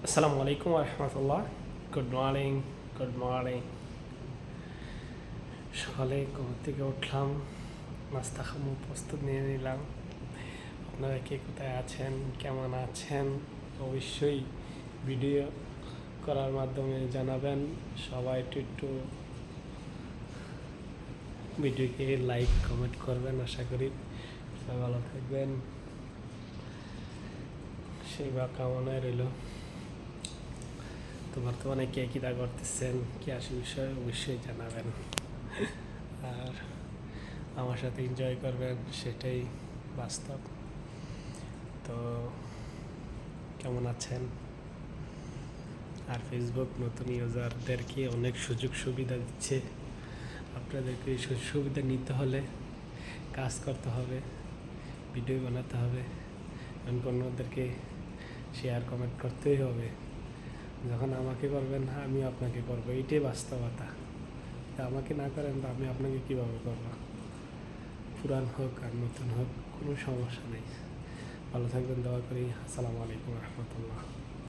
আসসালামু আলাইকুম রহমতুল্লাহ। Good morning, good morning. সকালে ঘুম থেকে উঠলাম, নাস্তা খামো প্রস্তুত নিয়ে নিলাম। আপনারা কে কোথায় আছেন, কেমন আছেন, অবশ্যই ভিডিও করার মাধ্যমে জানাবেন। সবাই একটু ভিডিওকে লাইক কমেন্ট করবেন। আশা করি সবাই ভালো থাকবেন, সেই বা কামনায় রইল। তো বর্তমানে কে কী করতেছেন, কি আসে বিষয়ে অবশ্যই জানাবেন, আর আমার সাথে এনজয় করবেন, সেটাই বাস্তব। তো কেমন আছেন? আর ফেসবুক নতুন ইউজারদেরকে অনেক সুযোগ সুবিধা দিচ্ছে। আপনাদেরকে এই সুযোগ সুবিধা নিতে হলে কাজ করতে হবে, ভিডিও বানাতে হবে, অন্যদেরকে শেয়ার কমেন্ট করতেই হবে। যখন আমাকে করবেন, আমি আপনাকে করবো, এইটাই বাস্তবতা। আমাকে না করেন তো আমি আপনাকে কীভাবে করবো? পুরান হোক আর নতুন হোক, কোনো সমস্যা নেই। ভালো থাকবেন, দোয়া করি। আসসালামু আলাইকুম রহমতুল্লাহ।